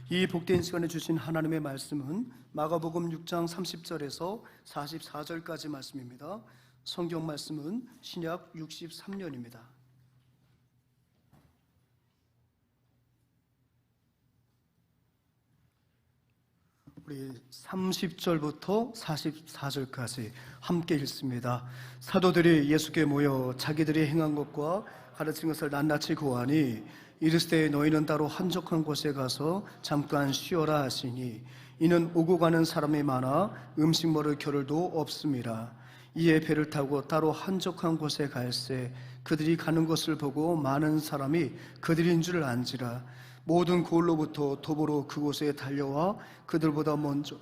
이 복된 시간에 주신 하나님의 말씀은 마가복음 6장 30절에서 44절까지 말씀입니다. 성경 말씀은 신약 63년입니다. 우리 30절부터 44절까지 함께 읽습니다. 사도들이 예수께 모여 자기들이 행한 것과 가르친 것을 낱낱이 고하니 이르시되 너희는 따로 한적한 곳에 가서 잠깐 쉬어라 하시니 이는 오고 가는 사람이 많아 음식 먹을 겨를도 없음이라. 이에 배를 타고 따로 한적한 곳에 갈새 그들이 가는 것을 보고 많은 사람이 그들인 줄 안지라. 모든 고을로부터 도보로 그곳에 달려와 그들보다 먼저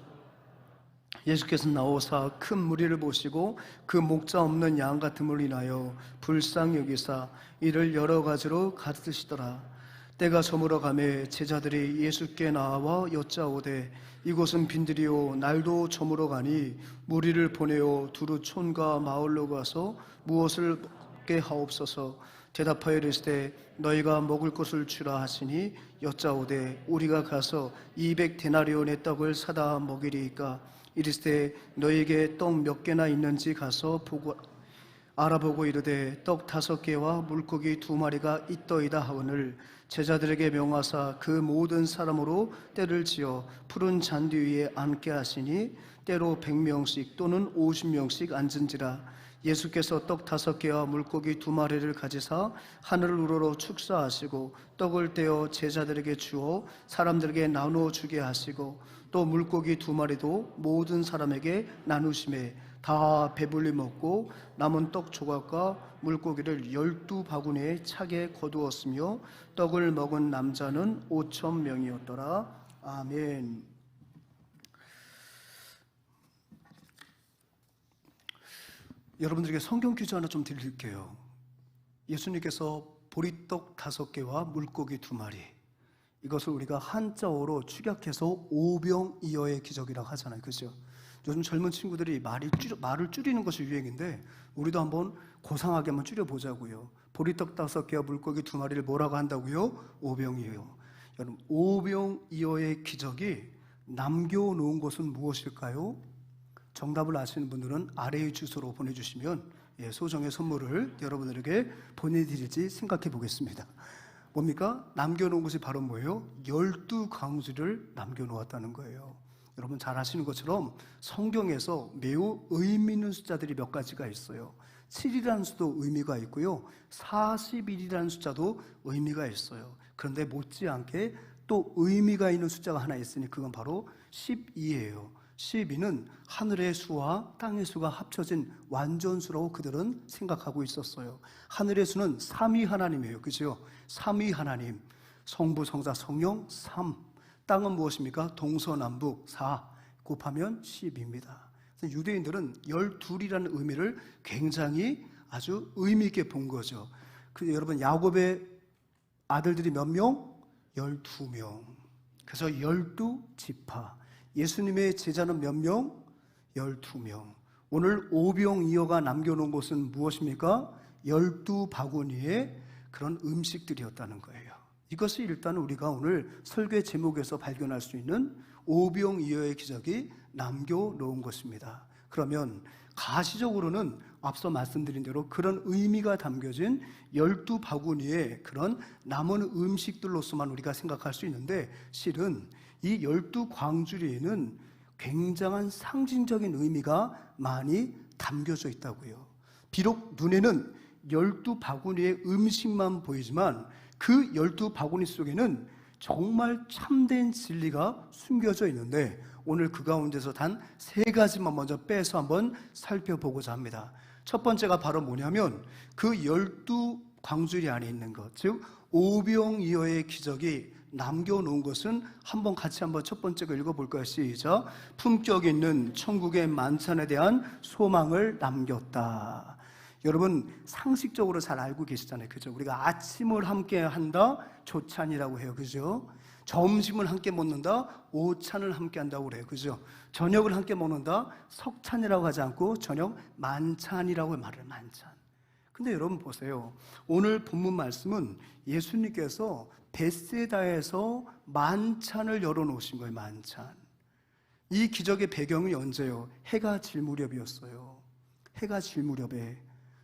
예수께서 나오사 큰 무리를 보시고 그 목자 없는 양 같음을 인하여 불쌍히 여기사 이를 여러 가지로 가르치시더라. 때가 저물어 가매 제자들이 예수께 나와 여짜오되 이곳은 빈들이요 날도 저물어 가니 무리를 보내어 두루 촌과 마을로 가서 무엇을 먹게 하옵소서. 대답하여 이르시되 너희가 먹을 것을 주라 하시니 여짜오되 우리가 가서 200데나리온의 떡을 사다 먹이리이까. 이르시되 너희에게 떡 몇 개나 있는지 가서 알아보고 이르되 떡 5개와 물고기 2마리가 있더이다 하오늘. 제자들에게 명하사 그 모든 사람으로 때를 지어 푸른 잔디 위에 앉게 하시니 때로 100명씩 또는 50명씩 앉은지라. 예수께서 떡 5개와 물고기 2마리를 가지사 하늘을 우러러 축사하시고 떡을 떼어 제자들에게 주어 사람들에게 나누어 주게 하시고 또 물고기 2마리도 모든 사람에게 나누심에 다 배불리 먹고 남은 떡 조각과 물고기를 12바구니에 차게 거두었으며 떡을 먹은 남자는 5,000명이었더라. 아멘. 여러분들에게 성경 퀴즈 하나 좀 드릴게요. 예수님께서 보리떡 5개와 물고기 2마리, 이것을 우리가 한자어로 축약해서 오병이어의 기적이라고 하잖아요. 그죠? 요즘 젊은 친구들이 말을 줄이는 것이 유행인데 우리도 한번 고상하게 한번 줄여보자고요. 보리떡 5개와 물고기 2마리를 뭐라고 한다고요? 오병이어. 여러분, 오병이어의 기적이 남겨놓은 것은 무엇일까요? 정답을 아시는 분들은 아래의 주소로 보내주시면 소정의 선물을 여러분들에게 보내드릴지 생각해 보겠습니다. 뭡니까? 남겨놓은 것이 바로 뭐예요? 12광주를 남겨놓았다는 거예요. 여러분 잘 아시는 것처럼 성경에서 매우 의미 있는 숫자들이 몇 가지가 있어요. 7이라는 수도 의미가 있고요, 41이라는 숫자도 의미가 있어요. 그런데 못지않게 또 의미가 있는 숫자가 하나 있으니 그건 바로 12예요 12는 하늘의 수와 땅의 수가 합쳐진 완전수라고 그들은 생각하고 있었어요. 하늘의 수는 삼위 하나님이에요. 그죠? 삼위 하나님, 성부, 성자, 성령 3. 땅은 무엇입니까? 동서남북 4 곱하면 10입니다. 유대인들은 12이라는 의미를 굉장히 아주 의미 있게 본 거죠. 여러분 야곱의 아들들이 몇 명? 12명. 그래서 12지파. 예수님의 제자는 몇 명? 12명. 오늘 오병이어가 남겨놓은 것은 무엇입니까? 12바구니의 그런 음식들이었다는 거예요. 이것이 일단 우리가 오늘 설교의 제목에서 발견할 수 있는 오병이어의 기적이 남겨놓은 것입니다. 그러면 가시적으로는 앞서 말씀드린 대로 그런 의미가 담겨진 12바구니의 그런 남은 음식들로서만 우리가 생각할 수 있는데, 실은 이 12광주리에는 굉장한 상징적인 의미가 많이 담겨져 있다고요. 비록 눈에는 12바구니의 음식만 보이지만 그 12바구니 속에는 정말 참된 진리가 숨겨져 있는데, 오늘 그 가운데서 단 3가지만 먼저 빼서 한번 살펴보고자 합니다. 첫 번째가 바로 뭐냐면 그 12광주리 안에 있는 것, 즉 오병이어의 기적이 남겨놓은 것은 같이 한번 첫 번째 거 읽어볼까요? 시작. 품격 있는 천국의 만찬에 대한 소망을 남겼다. 여러분 상식적으로 잘 알고 계시잖아요. 그죠? 우리가 아침을 함께 한다, 조찬이라고 해요. 그죠? 점심을 함께 먹는다, 오찬을 함께 한다고 그래요. 그죠? 저녁을 함께 먹는다, 석찬이라고 하지 않고 저녁 만찬이라고 말해요. 만찬. 근데 여러분 보세요. 오늘 본문 말씀은 예수님께서 벳세다에서 만찬을 열어놓으신 거예요. 만찬. 이 기적의 배경이 언제요? 해가 질 무렵이었어요. 해가 질 무렵에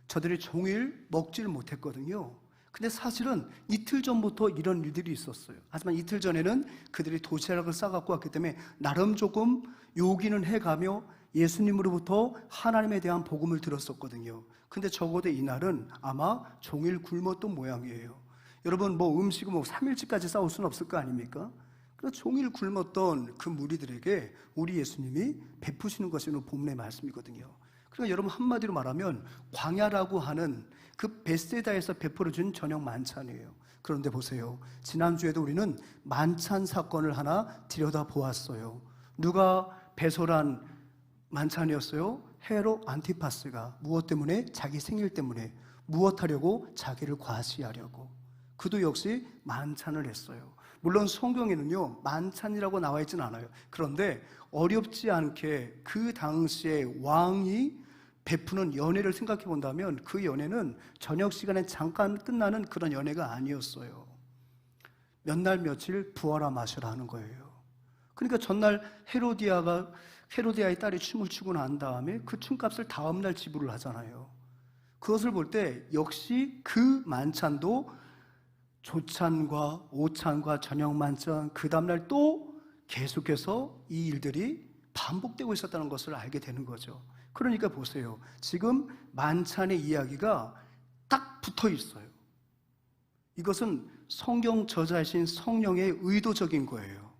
저들이 종일 먹지를 못했거든요. 근데 사실은 이틀 전부터 이런 일들이 있었어요. 하지만 이틀 전에는 그들이 도시락을 싸갖고 왔기 때문에 나름 조금 요기는 해가며 예수님으로부터 하나님에 대한 복음을 들었었거든요. 근데 적어도 이날은 아마 종일 굶었던 모양이에요. 여러분, 음식은 3일치까지 싸울 수는 없을 거 아닙니까? 그래서 종일 굶었던 그 무리들에게 우리 예수님이 베푸시는 것이 오늘 본문의 말씀이거든요. 그러니까 여러분, 한마디로 말하면 광야라고 하는 그 벳세다에서 베풀어준 저녁 만찬이에요. 그런데 보세요, 지난주에도 우리는 만찬 사건을 하나 들여다보았어요. 누가 배설한 만찬이었어요? 헤롯 안티파스가. 무엇 때문에? 자기 생일 때문에. 무엇 하려고? 자기를 과시하려고. 그도 역시 만찬을 했어요. 물론 성경에는요, 만찬이라고 나와 있지는 않아요. 그런데 어렵지 않게 그 당시에 왕이 베푸는 연회를 생각해 본다면 그 연회는 저녁 시간에 잠깐 끝나는 그런 연회가 아니었어요. 몇 날 며칠 부어라 마셔라 하는 거예요. 그러니까 전날 헤로디아의 딸이 춤을 추고 난 다음에 그 춤값을 다음날 지불을 하잖아요. 그것을 볼 때 역시 그 만찬도 조찬과 오찬과 저녁 만찬, 그 다음날 또 계속해서 이 일들이 반복되고 있었다는 것을 알게 되는 거죠. 그러니까 보세요, 지금 만찬의 이야기가 딱 붙어 있어요. 이것은 성경 저자이신 성령의 의도적인 거예요.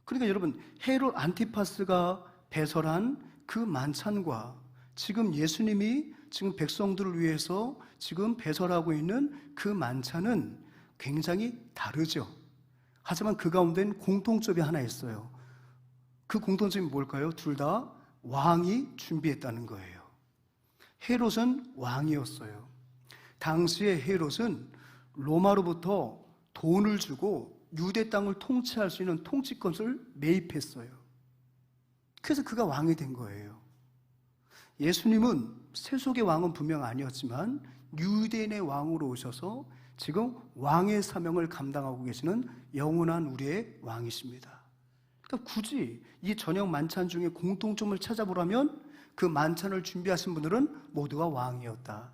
그러니까 여러분, 헤롯 안티파스가 배설한 그 만찬과 지금 예수님이 지금 백성들을 위해서 지금 배설하고 있는 그 만찬은 굉장히 다르죠. 하지만 그 가운데는 공통점이 하나 있어요. 그 공통점이 뭘까요? 둘 다 왕이 준비했다는 거예요. 헤롯은 왕이었어요. 당시에 헤롯은 로마로부터 돈을 주고 유대 땅을 통치할 수 있는 통치권을 매입했어요. 그래서 그가 왕이 된 거예요. 예수님은 세속의 왕은 분명 아니었지만 유대인의 왕으로 오셔서 지금 왕의 사명을 감당하고 계시는 영원한 우리의 왕이십니다. 그러니까 굳이 이 저녁 만찬 중에 공통점을 찾아보라면 그 만찬을 준비하신 분들은 모두가 왕이었다.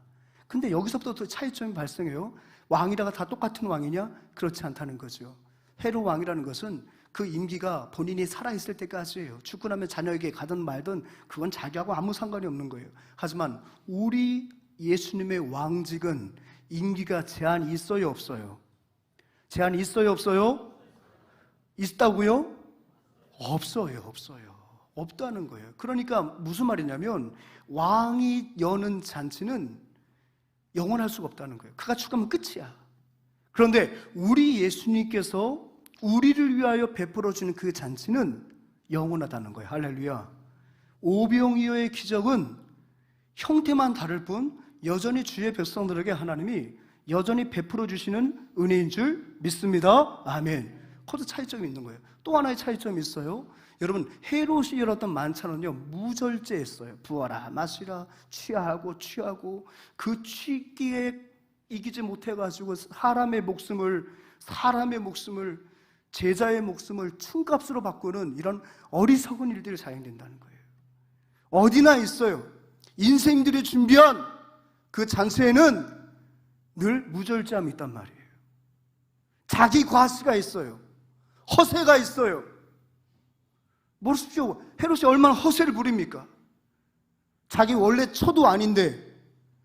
근데 여기서부터 또 차이점이 발생해요. 왕이라가 다 똑같은 왕이냐? 그렇지 않다는 거죠. 헤롯 왕이라는 것은 그 임기가 본인이 살아있을 때까지예요. 죽고 나면 자녀에게 가든 말든 그건 자기하고 아무 상관이 없는 거예요. 하지만 우리 예수님의 왕직은 임기가 제한이 있어요, 없어요? 제한이 있어요, 없어요? 있다고요? 없어요. 없다는 거예요. 그러니까 무슨 말이냐면 왕이 여는 잔치는 영원할 수가 없다는 거예요. 그가 죽으면 끝이야. 그런데 우리 예수님께서 우리를 위하여 베풀어주는 그 잔치는 영원하다는 거예요. 할렐루야. 오병이어의 기적은 형태만 다를 뿐 여전히 주의 백성들에게 하나님이 여전히 베풀어 주시는 은혜인 줄 믿습니다. 아멘. 거기서 차이점이 있는 거예요. 또 하나의 차이점이 있어요. 여러분, 헤롯이 열었던 만찬은요, 무절제했어요. 부어라 마시라, 취하고 그 취기에 이기지 못해가지고 사람의 목숨을 제자의 목숨을 춤값으로 바꾸는 이런 어리석은 일들이 자행된다는 거예요. 어디나 있어요. 인생들이 준비한 그 잔치에는 늘 무절제함이 있단 말이에요. 자기 과시가 있어요. 허세가 있어요. 모르십시오. 헤롯이 얼마나 허세를 부립니까? 자기 원래 처도 아닌데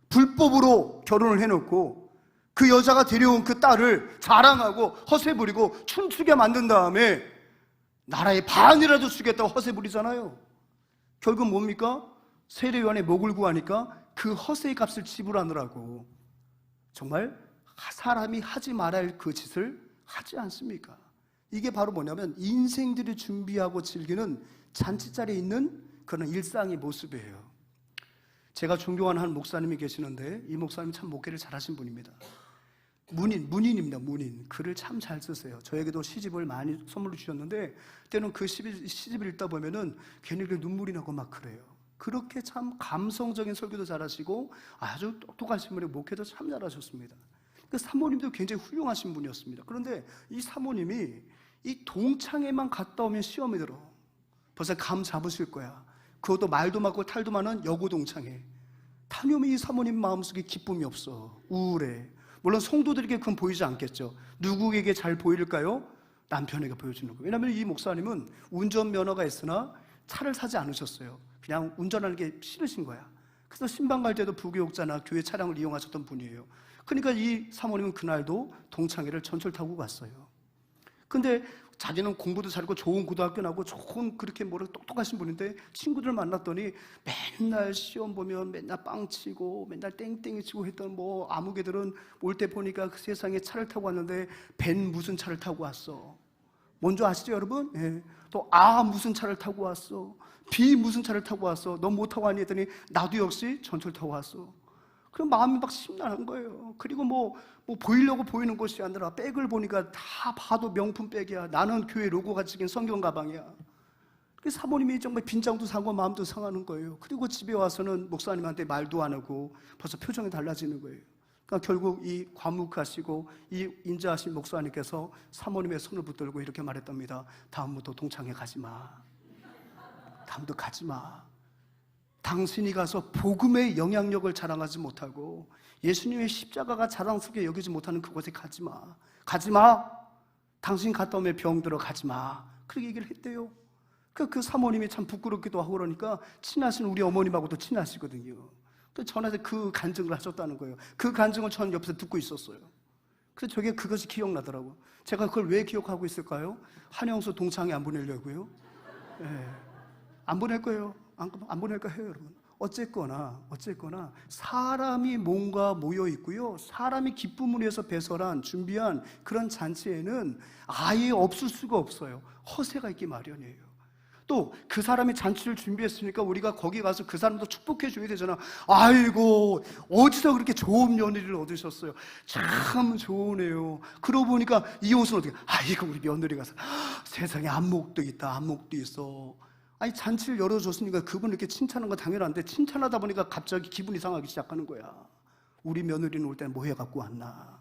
불법으로 결혼을 해놓고 그 여자가 데려온 그 딸을 자랑하고 허세 부리고 춤추게 만든 다음에 나라의 반이라도 주겠다고 허세 부리잖아요. 결국 뭡니까? 세례요한의 목을 구하니까 그 허세의 값을 지불하느라고 정말 사람이 하지 말아야 할 그 짓을 하지 않습니까? 이게 바로 뭐냐면 인생들이 준비하고 즐기는 잔치자리에 있는 그런 일상의 모습이에요. 제가 존경하는 한 목사님이 계시는데 이 목사님 참 목회를 잘하신 분입니다. 문인입니다. 문인. 글을 참 잘 쓰세요. 저에게도 시집을 많이 선물로 주셨는데 때는 그 시집을 읽다 보면은 괜히 눈물이 나고 막 그래요. 그렇게 참 감성적인 설교도 잘하시고 아주 똑똑하신 분이 목회도 참 잘하셨습니다. 그 사모님도 굉장히 훌륭하신 분이었습니다. 그런데 이 사모님이 이 동창회만 갔다 오면 시험에 들어. 벌써 감 잡으실 거야. 그것도 말도 많고 탈도 많은 여고 동창회. 다녀오면 이 사모님 마음속에 기쁨이 없어. 우울해. 물론 성도들에게 그건 보이지 않겠죠. 누구에게 잘 보일까요? 남편에게 보여주는 거예요. 왜냐하면 이 목사님은 운전면허가 있으나 차를 사지 않으셨어요. 그냥 운전하는 게 싫으신 거야. 그래서 신방 갈 때도 부교육자나 교회 차량을 이용하셨던 분이에요. 그러니까 이 사모님은 그날도 동창회를 전철 타고 갔어요. 근데 자기는 공부도 잘하고 좋은 고등학교 나고 좋은 그렇게 똑똑하신 분인데 친구들 만났더니 맨날 시험 보면 맨날 빵치고 맨날 땡땡이 치고 했던 아무개들은 올 때 보니까 그 세상에 차를 타고 왔는데 벤 무슨 차를 타고 왔어? 뭔지 아시죠 여러분? 예. 또 무슨 차를 타고 왔어? B 무슨 차를 타고 왔어? 너 뭐 타고 왔니? 했더니 나도 역시 전철 타고 왔어. 그럼 마음이 막 심란한 거예요. 그리고 보이려고 보이는 것이 아니라 백을 보니까 다 봐도 명품 백이야. 나는 교회 로고가 찍힌 성경 가방이야. 그래서 사모님이 정말 빈장도 상하고 마음도 상하는 거예요. 그리고 집에 와서는 목사님한테 말도 안 하고 벌써 표정이 달라지는 거예요. 그러니까 결국 이 과묵하시고 이 인자하신 목사님께서 사모님의 손을 붙들고 이렇게 말했답니다. 다음부터 동창회 가지 마. 다음부터 가지 마. 당신이 가서 복음의 영향력을 자랑하지 못하고 예수님의 십자가가 자랑스럽게 여기지 못하는 그곳에 가지 마. 가지 마. 당신 갔다 오면 병 들어 가지 마. 그렇게 얘기를 했대요. 그 사모님이 참 부끄럽기도 하고 그러니까 친하신 우리 어머님하고도 친하시거든요. 전화해서 그 간증을 하셨다는 거예요. 그 간증을 저는 옆에서 듣고 있었어요. 그래서 저게 그것이 기억나더라고요. 제가 그걸 왜 기억하고 있을까요? 한영수 동창회 안 보내려고요. 네. 안 보낼 거예요. 안 보낼까 해요, 여러분. 어쨌거나 사람이 뭔가 모여 있고요. 사람이 기쁨을 위해서 배설한 준비한 그런 잔치에는 아예 없을 수가 없어요. 허세가 있기 마련이에요. 또 그 사람이 잔치를 준비했으니까 우리가 거기 가서 그 사람도 축복해 줘야 되잖아. 아이고 어디서 그렇게 좋은 며느리를 얻으셨어요? 참 좋으네요. 그러고 보니까 이 옷은 어떻게? 아이고 우리 며느리 가서 세상에 안목도 있다. 안목도 있어. 아니 잔치를 열어줬으니까 그분을 이렇게 칭찬하는 건 당연한데 칭찬하다 보니까 갑자기 기분이 상하기 시작하는 거야. 우리 며느리는 올 때 뭐 해갖고 왔나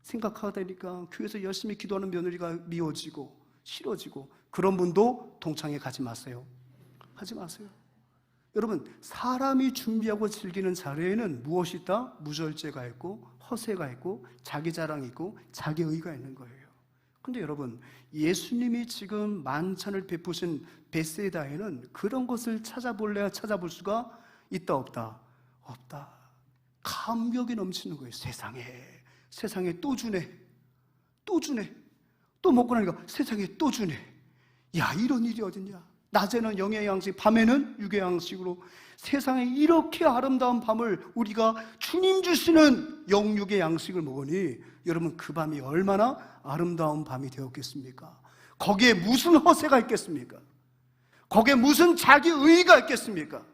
생각하다 보니까 교회에서 열심히 기도하는 며느리가 미워지고 싫어지고 그런 분도 동창회 가지 마세요. 하지 마세요. 여러분 사람이 준비하고 즐기는 자리에는 무엇이 있다? 무절제가 있고 허세가 있고 자기 자랑이 있고 자기 의가 있는 거예요. 근데 여러분 예수님이 지금 만찬을 베푸신 베세다에는 그런 것을 찾아볼래야 찾아볼 수가 있다 없다? 없다. 감격이 넘치는 거예요. 세상에 또 주네. 또 먹고 나니까 세상에 또 주네. 야 이런 일이 어딨냐. 낮에는 영의 양식, 밤에는 육의 양식으로 세상에 이렇게 아름다운 밤을 우리가 주님 주시는 영육의 양식을 먹으니 여러분 그 밤이 얼마나 아름다운 밤이 되었겠습니까? 거기에 무슨 허세가 있겠습니까? 거기에 무슨 자기 의의가 있겠습니까?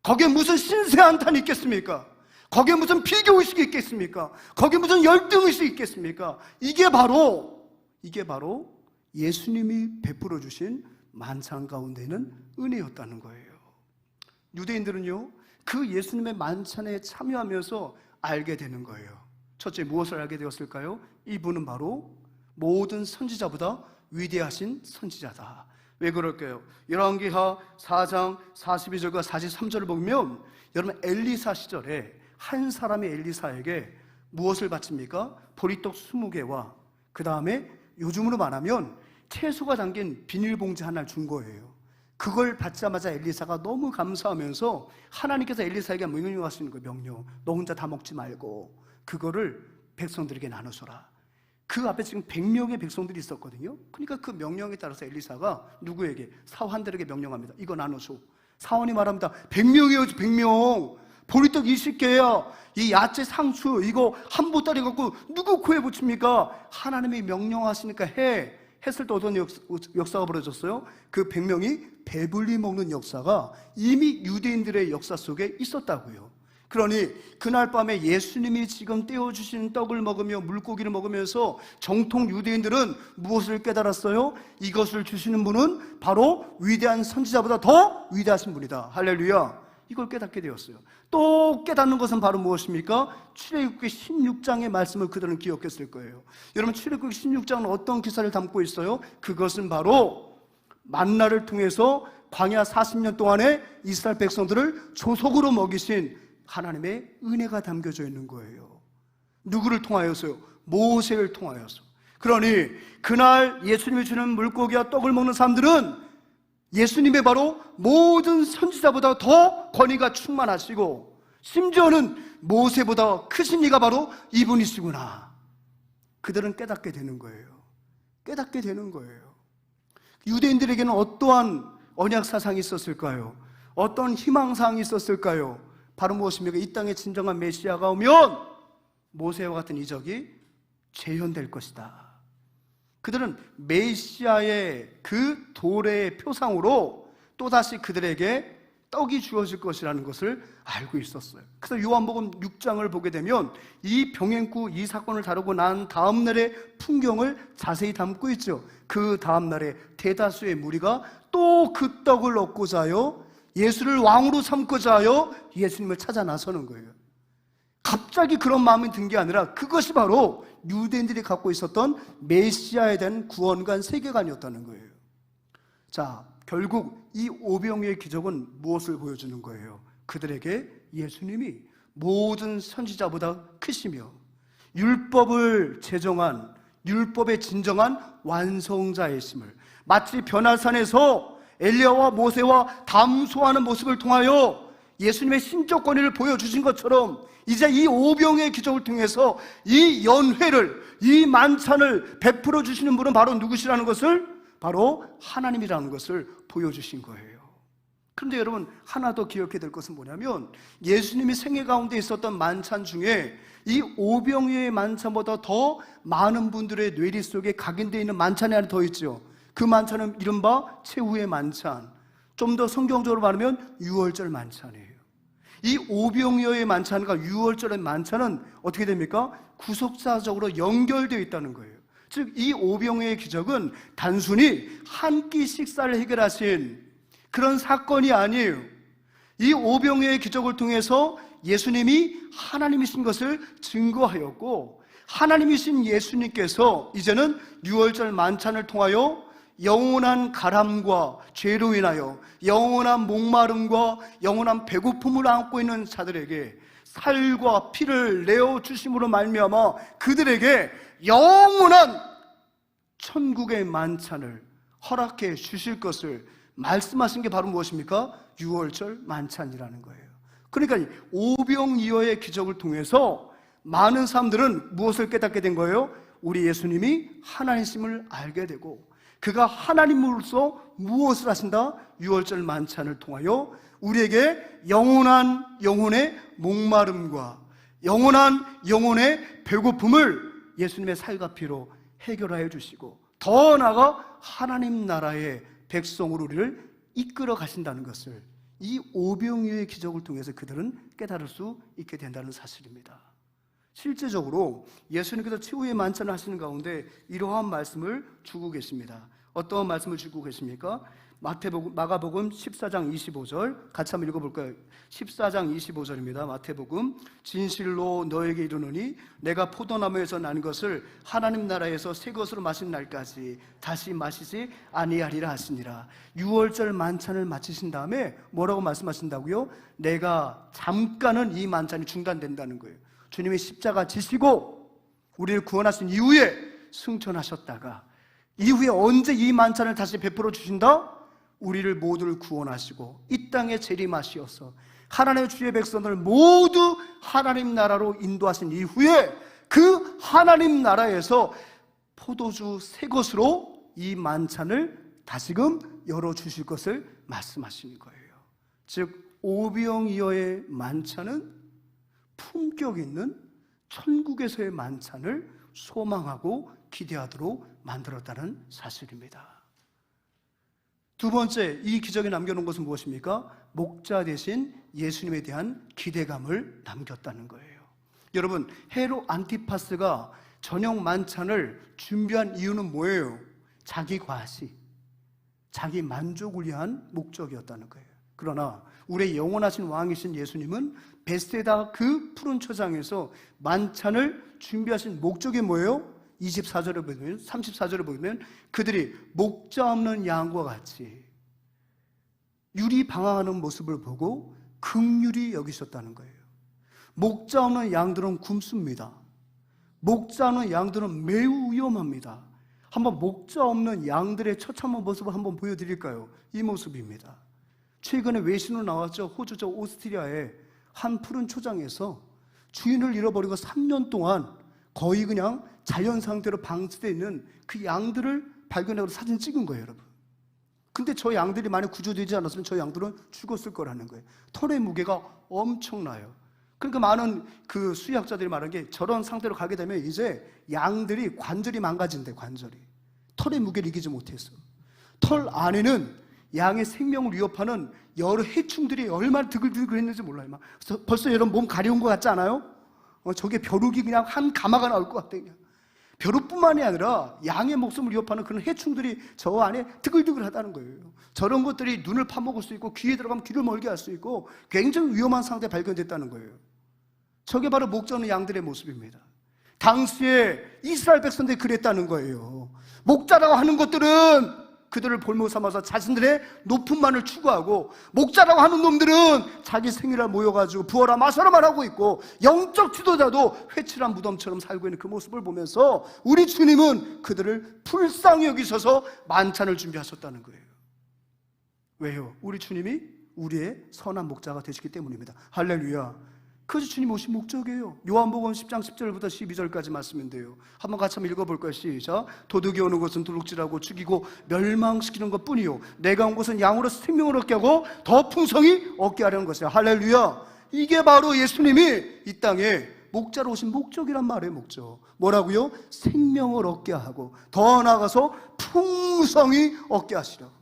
거기에 무슨 신세한탄이 있겠습니까? 거기에 무슨 비교의식이 있겠습니까? 거기에 무슨 열등의식이 있겠습니까? 이게 바로 예수님이 베풀어 주신 만찬 가운데 있는 은혜였다는 거예요. 유대인들은요 그 예수님의 만찬에 참여하면서 알게 되는 거예요. 첫째 무엇을 알게 되었을까요? 이분은 바로 모든 선지자보다 위대하신 선지자다. 왜 그럴까요? 열왕기하 4장 42절과 43절을 보면 여러분 엘리사 시절에 한 사람이 엘리사에게 무엇을 바칩니까? 보리떡 20개와 그 다음에 요즘으로 말하면 채소가 담긴 비닐봉지 하나를 준 거예요. 그걸 받자마자 엘리사가 너무 감사하면서 하나님께서 엘리사에게 명령하시는 거예요. 명령. 너 혼자 다 먹지 말고 그거를 백성들에게 나누소라. 그 앞에 지금 100명의 백성들이 있었거든요. 그러니까 그 명령에 따라서 엘리사가 누구에게? 사환들에게 명령합니다. 이거 나누소. 사환이 말합니다. 100명이에요. 100명. 보리떡 20개야. 이 야채 상추 이거 한 보따리 갖고 누구 코에 붙입니까? 하나님이 명령하시니까 했을 때 어떤 역사가 벌어졌어요? 그 100명이 배불리 먹는 역사가 이미 유대인들의 역사 속에 있었다고요. 그러니 그날 밤에 예수님이 지금 떼어주신 떡을 먹으며 물고기를 먹으면서 정통 유대인들은 무엇을 깨달았어요? 이것을 주시는 분은 바로 위대한 선지자보다 더 위대하신 분이다. 할렐루야. 이걸 깨닫게 되었어요. 또 깨닫는 것은 바로 무엇입니까? 출애굽기 16장의 말씀을 그들은 기억했을 거예요. 여러분, 출애굽기 16장은 어떤 기사를 담고 있어요? 그것은 바로 만나를 통해서 광야 40년 동안에 이스라엘 백성들을 조속으로 먹이신 하나님의 은혜가 담겨져 있는 거예요. 누구를 통하여서요? 모세를 통하여서. 그러니 그날 예수님이 주는 물고기와 떡을 먹는 사람들은 예수님의 바로 모든 선지자보다 더 권위가 충만하시고, 심지어는 모세보다 크신 이가 바로 이분이시구나. 그들은 깨닫게 되는 거예요. 깨닫게 되는 거예요. 유대인들에게는 어떠한 언약 사상이 있었을까요? 어떤 희망사항이 있었을까요? 바로 무엇입니까? 이 땅에 진정한 메시아가 오면 모세와 같은 이적이 재현될 것이다. 그들은 메시아의 그 도래의 표상으로 또다시 그들에게 떡이 주어질 것이라는 것을 알고 있었어요. 그래서 요한복음 6장을 보게 되면 이 병행구 이 사건을 다루고 난 다음 날의 풍경을 자세히 담고 있죠. 그 다음 날에 대다수의 무리가 또 그 떡을 얻고자 하여 예수를 왕으로 삼고자 하여 예수님을 찾아 나서는 거예요. 갑자기 그런 마음이 든 게 아니라 그것이 바로 유대인들이 갖고 있었던 메시아에 대한 구원관 세계관이었다는 거예요. 자, 결국 이 오병이어의 기적은 무엇을 보여주는 거예요? 그들에게 예수님이 모든 선지자보다 크시며 율법을 제정한, 율법의 진정한 완성자이심을, 마치 변화산에서 엘리야와 모세와 담소하는 모습을 통하여 예수님의 신적 권위를 보여주신 것처럼 이제 이 오병이어의 기적을 통해서 이 연회를, 이 만찬을 베풀어 주시는 분은 바로 누구시라는 것을, 바로 하나님이라는 것을 보여주신 거예요. 그런데 여러분, 하나 더 기억해야 될 것은 뭐냐면 예수님이 생애 가운데 있었던 만찬 중에 이 오병이어의 만찬보다 더 많은 분들의 뇌리 속에 각인되어 있는 만찬이 하나 더 있죠. 그 만찬은 이른바 최후의 만찬, 좀 더 성경적으로 말하면 유월절 만찬이에요. 이 오병이어의 만찬과 유월절의 만찬은 어떻게 됩니까? 구속사적으로 연결되어 있다는 거예요. 즉, 이 오병이어의 기적은 단순히 한 끼 식사를 해결하신 그런 사건이 아니에요. 이 오병이어의 기적을 통해서 예수님이 하나님이신 것을 증거하였고, 하나님이신 예수님께서 이제는 유월절 만찬을 통하여 영원한 가람과 죄로 인하여 영원한 목마름과 영원한 배고픔을 안고 있는 자들에게 살과 피를 내어주심으로 말미암아 그들에게 영원한 천국의 만찬을 허락해 주실 것을 말씀하신 게 바로 무엇입니까? 유월절 만찬이라는 거예요. 그러니까 오병이어의 기적을 통해서 많은 사람들은 무엇을 깨닫게 된 거예요? 우리 예수님이 하나님이심을 알게 되고, 그가 하나님으로서 무엇을 하신다? 유월절 만찬을 통하여 우리에게 영원한 영혼의 목마름과 영원한 영혼의 배고픔을 예수님의 살과 피로 해결하여 주시고, 더 나아가 하나님 나라의 백성으로 우리를 이끌어 가신다는 것을 이 오병이어의 기적을 통해서 그들은 깨달을 수 있게 된다는 사실입니다. 실제적으로 예수님께서 최후의 만찬을 하시는 가운데 이러한 말씀을 주고 계십니다. 어떤 말씀을 주고 계십니까? 마가복음 14장 25절 같이 한번 읽어볼까요? 14장 25절입니다. 마태복음, 진실로 너에게 이르노니 내가 포도나무에서 난 것을 하나님 나라에서 새 것으로 마신 날까지 다시 마시지 아니하리라 하시니라. 유월절 만찬을 마치신 다음에 뭐라고 말씀하신다고요? 내가 잠깐은 이 만찬이 중단된다는 거예요. 주님이 십자가 지시고 우리를 구원하신 이후에 승천하셨다가 이후에 언제 이 만찬을 다시 베풀어 주신다? 우리를 모두를 구원하시고 이 땅에 재림하시어서 하나님의 주의 백성을 모두 하나님 나라로 인도하신 이후에 그 하나님 나라에서 포도주 새 것으로 이 만찬을 다시금 열어주실 것을 말씀하시는 거예요. 즉 오병이어의 만찬은 품격 있는 천국에서의 만찬을 소망하고 기대하도록 만들었다는 사실입니다. 두 번째, 이 기적에 남겨놓은 것은 무엇입니까? 목자 대신 예수님에 대한 기대감을 남겼다는 거예요. 여러분, 헤롯 안티파스가 저녁 만찬을 준비한 이유는 뭐예요? 자기 과시, 자기 만족을 위한 목적이었다는 거예요. 그러나 우리의 영원하신 왕이신 예수님은 베스데다 그 푸른 초장에서 만찬을 준비하신 목적이 뭐예요? 24절에 보면, 34절에 보면 그들이 목자 없는 양과 같이 율이 방황하는 모습을 보고 긍휼히 여기셨다는 거예요. 목자 없는 양들은 굶습니다. 목자 없는 양들은 매우 위험합니다. 한번 목자 없는 양들의 처참한 모습을 한번 보여드릴까요? 이 모습입니다. 최근에 외신으로 나왔죠. 호주죠, 오스트리아의 한 푸른 초장에서 주인을 잃어버리고 3년 동안 거의 그냥 자연 상태로 방치되어 있는 그 양들을 발견하고 사진 찍은 거예요, 여러분. 근데 저 양들이 만약 구조되지 않았으면 저 양들은 죽었을 거라는 거예요. 털의 무게가 엄청나요. 그러니까 많은 그 수의학자들이 말한 게 저런 상태로 가게 되면 이제 양들이 관절이 망가진대, 관절이. 털의 무게를 이기지 못해서. 털 안에는 양의 생명을 위협하는 여러 해충들이 얼마나 드글드글 했는지 몰라요. 막 벌써 여러분 몸 가려운 것 같지 않아요? 저게 벼룩이 그냥 한 가마가 나올 것 같아요. 벼룩뿐만이 아니라 양의 목숨을 위협하는 그런 해충들이 저 안에 드글드글 하다는 거예요. 저런 것들이 눈을 파먹을 수 있고 귀에 들어가면 귀를 멀게 할 수 있고 굉장히 위험한 상태에 발견됐다는 거예요. 저게 바로 목자 없는 양들의 모습입니다. 당시에 이스라엘 백성들이 그랬다는 거예요. 목자라고 하는 것들은 그들을 볼모 삼아서 자신들의 높은 만을 추구하고, 목자라고 하는 놈들은 자기 생일날 모여가지고 부어라 마셔라만 하고 있고, 영적 지도자도 회칠한 무덤처럼 살고 있는 그 모습을 보면서 우리 주님은 그들을 불쌍히 여기셔서 만찬을 준비하셨다는 거예요. 왜요? 우리 주님이 우리의 선한 목자가 되시기 때문입니다. 할렐루야. 그것이 주님 오신 목적이에요. 요한복음 10장 10절부터 12절까지 말씀인데요, 한번 같이 한번 읽어볼까요? 시작. 도둑이 오는 것은 도둑질하고 죽이고 멸망시키는 것뿐이요, 내가 온 것은 양으로서 생명을 얻게 하고 더 풍성히 얻게 하려는 것이에요. 할렐루야. 이게 바로 예수님이 이 땅에 목자로 오신 목적이란 말이에요. 목적 뭐라고요? 생명을 얻게 하고 더 나아가서 풍성히 얻게 하시라고.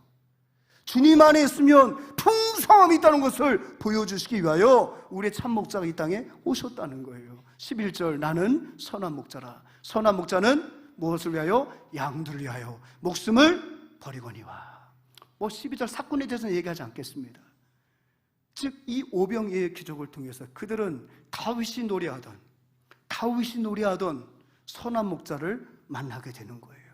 주님 안에 있으면 풍성함이 있다는 것을 보여주시기 위하여 우리의 참 목자가 이 땅에 오셨다는 거예요. 11절, 나는 선한 목자라. 선한 목자는 무엇을 위하여? 양들을 위하여 목숨을 버리거니와. 12절 사건에 대해서는 얘기하지 않겠습니다. 즉 이 오병이의 기적을 통해서 그들은 다윗이 노래하던 선한 목자를 만나게 되는 거예요.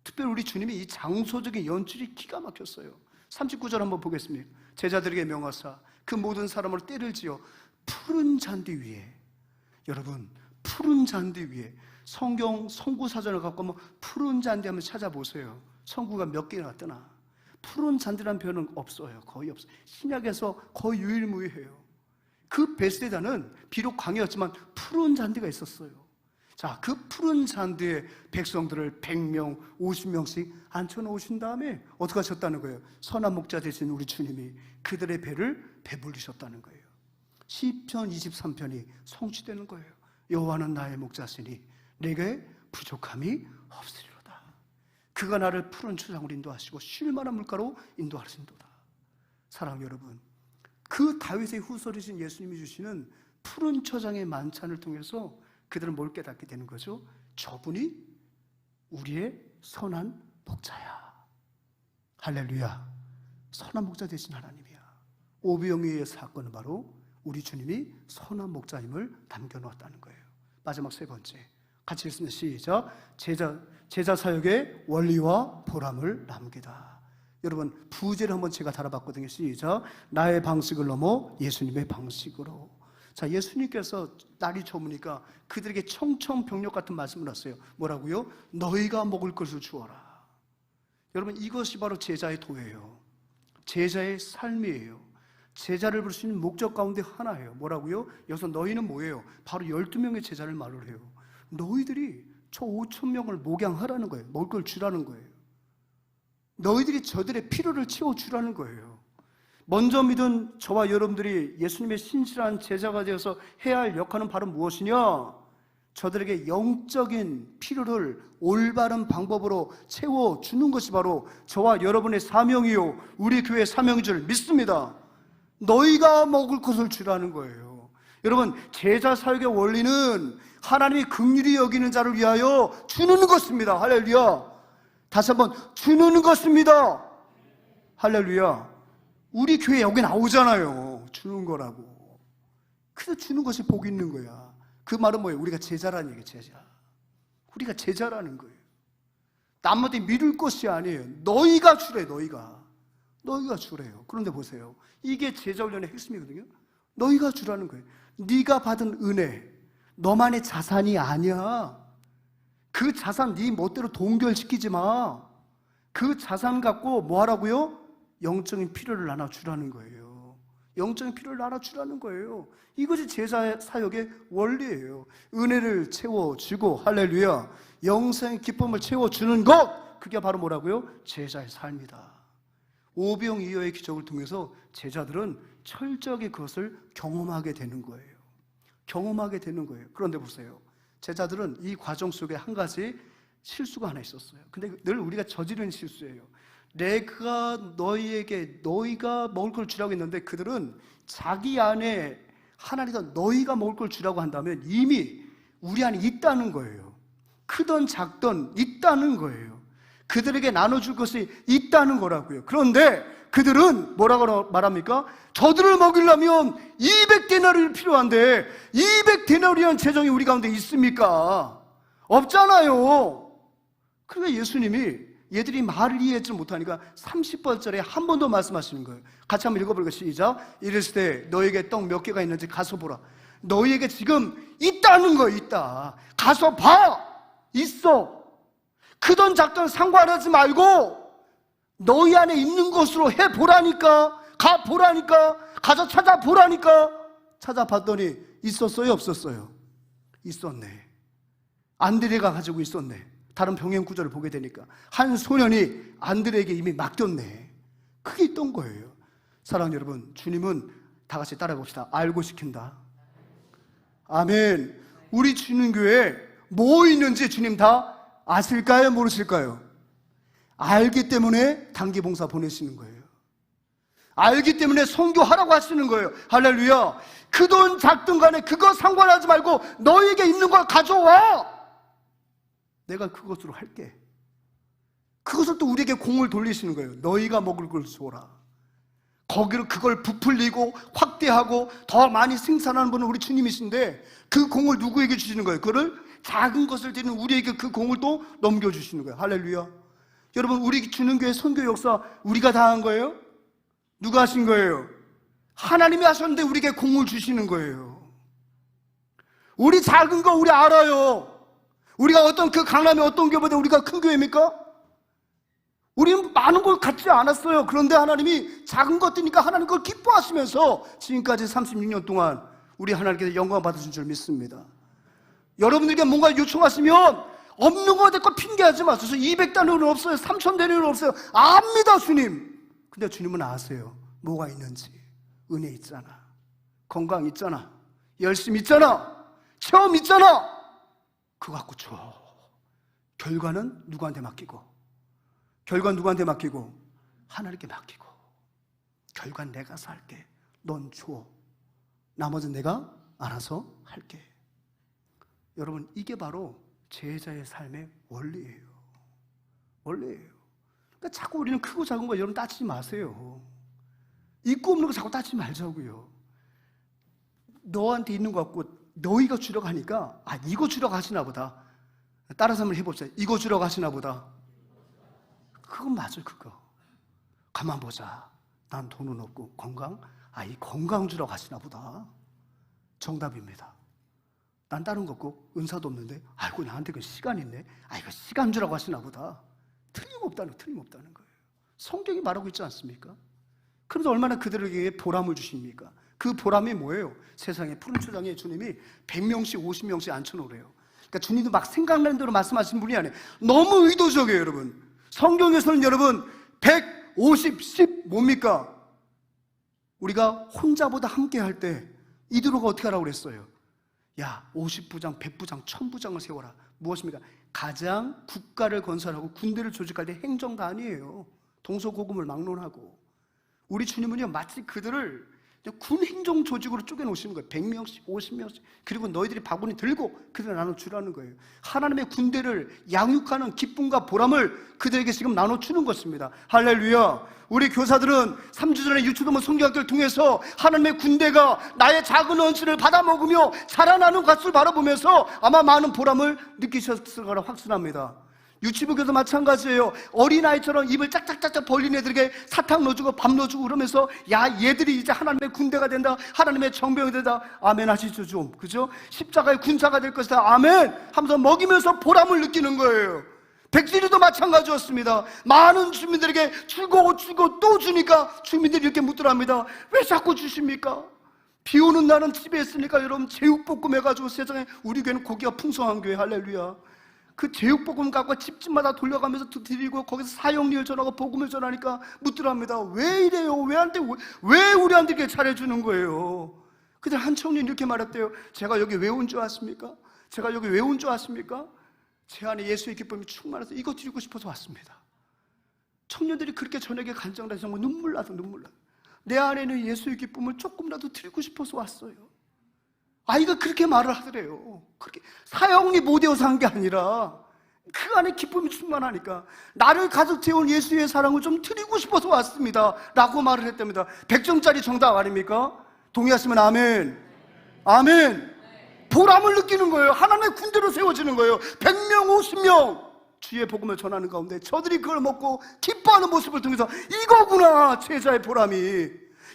특별히 우리 주님이 이 장소적인 연출이 기가 막혔어요. 39절 한번 보겠습니다. 제자들에게 명하사 그 모든 사람을 떼를 지어 푸른 잔디 위에, 여러분 푸른 잔디 위에, 성경 성구사전을 갖고 한번 푸른 잔디 한번 찾아보세요. 성구가 몇 개나 뜨나. 푸른 잔디라는 표현은 없어요. 거의 없어요. 신약에서 거의 유일무이해요. 그 베스데다는 비록 광야였지만 푸른 잔디가 있었어요. 자, 그 푸른 잔디에 백성들을 100명, 50명씩 앉혀놓으신 다음에 어떻게 하셨다는 거예요? 선한 목자 되신 우리 주님이 그들의 배를 배불리셨다는 거예요. 시편 23편이 성취되는 거예요. 여호와는 나의 목자시니 내게 부족함이 없으리로다. 그가 나를 푸른 초장으로 인도하시고 쉴 만한 물가로 인도하신도다. 사랑하는 여러분, 그 다윗의 후손이신 예수님이 주시는 푸른 초장의 만찬을 통해서 그들은 뭘 깨닫게 되는 거죠? 저분이 우리의 선한 목자야. 할렐루야. 선한 목자 되신 하나님이야. 오병이어의 사건은 바로 우리 주님이 선한 목자임을 남겨놓았다는 거예요. 마지막 세 번째, 같이 읽습니다. 시작. 제자 사역의 원리와 보람을 남기다. 여러분 부제를 한번 제가 달아봤거든요. 시작. 나의 방식을 넘어 예수님의 방식으로. 자, 예수님께서 날이 저무니까 그들에게 청청병력 같은 말씀을 하세요. 뭐라고요? 너희가 먹을 것을 주어라. 여러분 이것이 바로 제자의 도예요. 제자의 삶이에요. 제자를 부를 수 있는 목적 가운데 하나예요. 뭐라고요? 여기서 너희는 뭐예요? 바로 12명의 제자를 말을 해요. 너희들이 저 5,000명을 목양하라는 거예요. 먹을 걸 주라는 거예요. 너희들이 저들의 필요를 채워주라는 거예요. 먼저 믿은 저와 여러분들이 예수님의 신실한 제자가 되어서 해야 할 역할은 바로 무엇이냐? 저들에게 영적인 필요를 올바른 방법으로 채워주는 것이 바로 저와 여러분의 사명이요, 우리 교회의 사명인 줄 믿습니다. 너희가 먹을 것을 주라는 거예요. 여러분 제자 사역의 원리는 하나님이 긍휼히 여기는 자를 위하여 주는 것입니다. 할렐루야. 다시 한번, 주는 것입니다. 할렐루야. 우리 교회 여기 나오잖아요. 주는 거라고. 그래서 주는 것이 복 있는 거야. 그 말은 뭐예요? 우리가 제자라는 얘기예요. 제자. 우리가 제자라는 거예요. 남한테 미룰 것이 아니에요. 너희가 주래. 너희가 주래요. 그런데 보세요. 이게 제자훈련의 핵심이거든요. 너희가 주라는 거예요. 네가 받은 은혜, 너만의 자산이 아니야. 그 자산 네 멋대로 동결시키지 마. 그 자산 갖고 뭐 하라고요? 영적인 필요를 나눠주라는 거예요. 영적인 필요를 나눠주라는 거예요. 이것이 제자 사역의 원리예요. 은혜를 채워주고, 할렐루야, 영생의 기쁨을 채워주는 것, 그게 바로 뭐라고요? 제자의 삶이다. 오병이어의 기적을 통해서 제자들은 철저하게 그것을 경험하게 되는 거예요. 경험하게 되는 거예요. 그런데 보세요. 제자들은 이 과정 속에 한 가지 실수가 하나 있었어요. 근데 늘 우리가 저지른 실수예요. 내가 너희가 먹을 걸 주라고 했는데 그들은 자기 안에 하나님께서 너희가 먹을 걸 주라고 한다면 이미 우리 안에 있다는 거예요. 크든 작든 있다는 거예요. 그들에게 나눠줄 것이 있다는 거라고요. 그런데 그들은 뭐라고 말합니까? 저들을 먹이려면 200데나리온이 필요한데 200데나리온 재정이 우리 가운데 있습니까? 없잖아요. 그러니까 예수님이 얘들이 말을 이해하지 못하니까 30번짜리 한 번 더 말씀하시는 거예요. 같이 한번 읽어볼까요? 시작. 이랬을 때 너에게 떡 몇 개가 있는지 가서 보라. 너희에게 지금 있다는 거예요. 있다. 가서 봐. 있어. 크든 작든 상관하지 말고 너희 안에 있는 것으로 해보라니까. 가보라니까. 가서 찾아보라니까. 찾아봤더니 있었어요? 없었어요? 있었네. 안드레가 가지고 있었네. 다른 병행 구절을 보게 되니까 한 소년이 안드레에게 이미 맡겼네. 그게 있던 거예요. 사랑하는 여러분, 주님은 다 같이 따라해 봅시다. 알고 시킨다. 아멘. 우리 주님 교회에 뭐 있는지 주님 다 아실까요? 모르실까요? 알기 때문에 단기 봉사 보내시는 거예요. 알기 때문에 선교하라고 하시는 거예요. 할렐루야. 크든 작든 간에 그거 상관하지 말고 너에게 있는 걸 가져와. 내가 그것으로 할게. 그것을 또 우리에게 공을 돌리시는 거예요. 너희가 먹을 걸 주어라. 거기로 그걸 부풀리고 확대하고 더 많이 생산하는 분은 우리 주님이신데 그 공을 누구에게 주시는 거예요? 그를 작은 것을 드리는 우리에게 그 공을 또 넘겨주시는 거예요. 할렐루야. 여러분, 우리 주는 교회 선교 역사 우리가 다 한 거예요? 누가 하신 거예요? 하나님이 하셨는데 우리에게 공을 주시는 거예요. 우리 작은 거 우리 알아요. 우리가 어떤 그 강남의 어떤 교회보다 우리가 큰 교회입니까? 우리는 많은 걸 갖지 않았어요. 그런데 하나님이 작은 것들이니까 하나님 그걸 기뻐하시면서 지금까지 36년 동안 우리 하나님께서 영광 받으신 줄 믿습니다. 여러분들에게 뭔가 요청하시면 없는 거 대고 핑계하지 마세요. 200단위는 없어요. 3000단위는 없어요. 압니다, 주님. 근데 주님은 아세요. 뭐가 있는지. 은혜 있잖아. 건강 있잖아. 열심 있잖아. 체험 있잖아. 그거 갖고 줘. 결과는 누구한테 맡기고? 결과는 누구한테 맡기고? 하나님께 맡기고. 결과는 내가 살게. 넌 줘. 나머지는 내가 알아서 할게. 여러분, 이게 바로 제자의 삶의 원리예요. 원리예요. 그러니까 자꾸 우리는 크고 작은 거 여러분 따지지 마세요. 있고 없는 거 자꾸 따지지 말자고요. 너한테 있는 거 갖고 너희가 주려고 하니까 이거 주려고 하시나 보다. 따라서 한번 해봅시다. 이거 주려고 하시나 보다. 그건 맞아요. 그거 가만 보자. 난 돈은 없고 건강? 이 건강 주려고 하시나 보다. 정답입니다. 난 다른 거 없고 은사도 없는데 아이고 나한테 그 시간 있네. 이거 시간 주라고 하시나 보다. 틀림없다는 거예요. 성경이 말하고 있지 않습니까? 그런데 얼마나 그들에게 보람을 주십니까? 그 보람이 뭐예요? 세상에 푸른 초장에 주님이 100명씩 50명씩 앉혀놓으래요. 그러니까 주님도 막 생각나는 대로 말씀하시는 분이 아니에요. 너무 의도적이에요. 여러분, 성경에서는 여러분 150, 10 뭡니까? 우리가 혼자보다 함께 할 때 이드로가 어떻게 하라고 그랬어요? 야, 50부장, 100부장, 1000부장을 세워라. 무엇입니까? 가장 국가를 건설하고 군대를 조직할 때 행정단이에요. 동서고금을 막론하고. 우리 주님은요, 마치 그들을 군 행정 조직으로 쪼개놓으시는 거예요. 100명씩, 50명씩. 그리고 너희들이 바구니 들고 그들을 나눠주라는 거예요. 하나님의 군대를 양육하는 기쁨과 보람을 그들에게 지금 나눠주는 것입니다. 할렐루야. 우리 교사들은 3주 전에 유초도문 성경학교를 통해서 하나님의 군대가 나의 작은 헌신을 받아먹으며 자라나는 것을 바라보면서 아마 많은 보람을 느끼셨을 거라 확신합니다. 유치부교도 마찬가지예요. 어린아이처럼 입을 짝짝짝짝 벌린 애들에게 사탕 넣어주고 밥 넣어주고 그러면서 야 얘들이 이제 하나님의 군대가 된다, 하나님의 정병이 된다. 아멘 하시죠 좀. 그죠? 십자가의 군사가 될 것이다. 아멘 하면서 먹이면서 보람을 느끼는 거예요. 백진이도 마찬가지였습니다. 많은 주민들에게 주고 또 주니까 주민들이 이렇게 묻더랍니다. 왜 자꾸 주십니까? 비 오는 날은 집에 있으니까 여러분 제육볶음 해가지고, 세상에 우리 교회는 고기가 풍성한 교회. 할렐루야. 그 제육볶음 갖고 집집마다 돌려가면서 드리고 거기서 사형리를 전하고 복음을 전하니까 묻더랍니다. 왜 이래요? 왜 우리한테 이렇게 잘해주는 거예요? 그때 한 청년이 이렇게 말했대요. 제가 여기 왜 온 줄 아십니까? 제가 여기 왜 온 줄 아십니까? 제 안에 예수의 기쁨이 충만해서 이거 드리고 싶어서 왔습니다. 청년들이 그렇게 저녁에 간증을 해서 정말 눈물 나서 내 안에는 예수의 기쁨을 조금이라도 드리고 싶어서 왔어요. 아이가 그렇게 말을 하더래요. 그렇게 사형리 못해서 한 게 아니라 그 안에 기쁨이 충만하니까 나를 가득 채운 예수의 사랑을 좀 드리고 싶어서 왔습니다 라고 말을 했답니다. 100점짜리 정답 아닙니까? 동의하시면 아멘. 아멘. 보람을 느끼는 거예요. 하나님의 군대로 세워지는 거예요. 100명 50명 주의 복음을 전하는 가운데 저들이 그걸 먹고 기뻐하는 모습을 통해서 이거구나 제자의 보람이,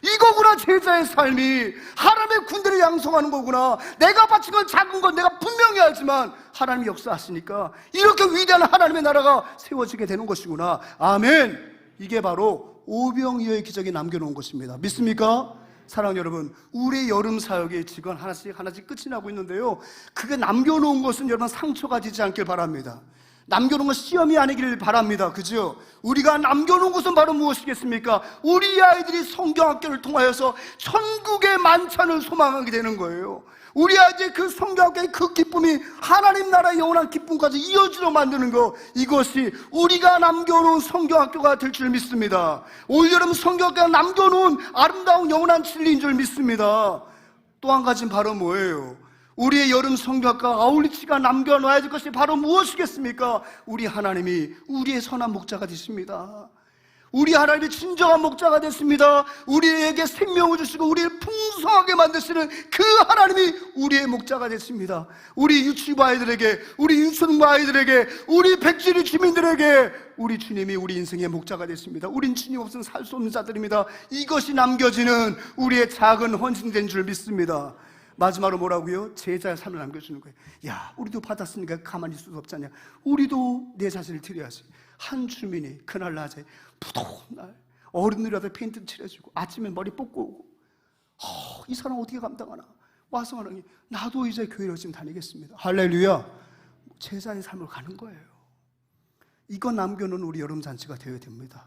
이거구나 제자의 삶이, 하나님의 군대를 양성하는 거구나. 내가 바친 건 작은 건 내가 분명히 알지만 하나님이 역사하시니까 이렇게 위대한 하나님의 나라가 세워지게 되는 것이구나. 아멘. 이게 바로 오병이어의 기적이 남겨놓은 것입니다. 믿습니까? 사랑하는 여러분, 우리의 여름 사역이 지금 하나씩 끝이 나고 있는데요, 그게 남겨놓은 것은 여러분 상처가 되지 않길 바랍니다. 남겨놓은 건 시험이 아니기를 바랍니다. 그죠? 우리가 남겨놓은 것은 바로 무엇이겠습니까? 우리 아이들이 성경학교를 통하여서 천국의 만찬을 소망하게 되는 거예요. 우리 아이들의 그 성경학교의 그 기쁨이 하나님 나라의 영원한 기쁨까지 이어지도록 만드는 것, 이것이 우리가 남겨놓은 성경학교가 될 줄 믿습니다. 올여름 성경학교가 남겨놓은 아름다운 영원한 진리인 줄 믿습니다. 또 한 가지는 바로 뭐예요? 우리의 여름 성경학과 아울리치가 남겨놔야 될 것이 바로 무엇이겠습니까? 우리 하나님이 우리의 선한 목자가 되십니다. 우리 하나님이 진정한 목자가 됐습니다. 우리에게 생명을 주시고 우리를 풍성하게 만드시는 그 하나님이 우리의 목자가 됐습니다. 우리 유치부 아이들에게, 우리 유초등부 아이들에게, 우리 백지리 주민들에게 우리 주님이 우리 인생의 목자가 됐습니다. 우린 주님 없으면 살 수 없는 자들입니다. 이것이 남겨지는 우리의 작은 헌신된 줄 믿습니다. 마지막으로 뭐라고요? 제자의 삶을 남겨주는 거예요. 야, 우리도 받았으니까 가만히 있을 수 없잖냐. 우리도 내 자신을 드려야지. 한 주민이 그날 낮에 무더운 날 어른들이라도 페인트 칠해주고 아침에 머리 뽑고 오고, 이 사람 어떻게 감당하나 와서 하나님, 나도 이제 교회를 지금 다니겠습니다. 할렐루야. 제자의 삶을 가는 거예요. 이거 남겨놓은 우리 여름잔치가 되어야 됩니다.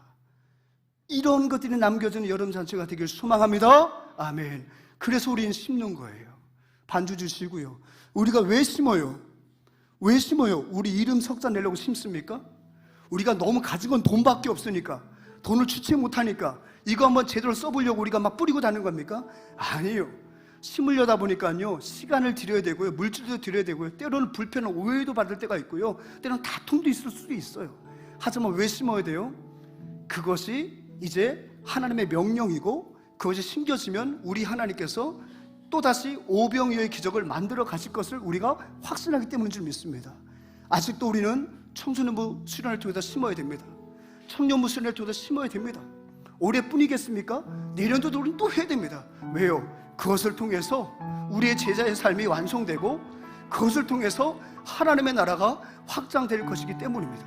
이런 것들이 남겨지는 여름잔치가 되길 소망합니다. 아멘. 그래서 우리는 심는 거예요. 반주 주시고요. 우리가 왜 심어요? 왜 심어요? 우리 이름 석자 내려고 심습니까? 우리가 너무 가진 건 돈밖에 없으니까, 돈을 주체 못하니까 이거 한번 제대로 써보려고 우리가 막 뿌리고 다니는 겁니까? 아니에요. 심으려다 보니까요, 시간을 들여야 되고요, 물질도 들여야 되고요, 때로는 불편한 오해도 받을 때가 있고요, 때로는 다툼도 있을 수도 있어요. 하지만 왜 심어야 돼요? 그것이 이제 하나님의 명령이고 그것이 심겨지면 우리 하나님께서 또다시 오병이어의 기적을 만들어 가실 것을 우리가 확신하기 때문인 줄 믿습니다. 아직도 우리는 청소년부 수련을 통해서 심어야 됩니다. 청년부 수련을 통해서 심어야 됩니다. 올해뿐이겠습니까? 내년도도 우리는 또 해야 됩니다. 왜요? 그것을 통해서 우리의 제자의 삶이 완성되고 그것을 통해서 하나님의 나라가 확장될 것이기 때문입니다.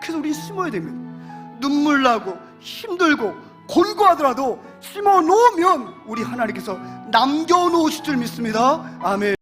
그래서 우리는 심어야 됩니다. 눈물 나고 힘들고 곤고하더라도 심어 놓으면 우리 하나님께서 남겨놓으실 줄 믿습니다. 아멘.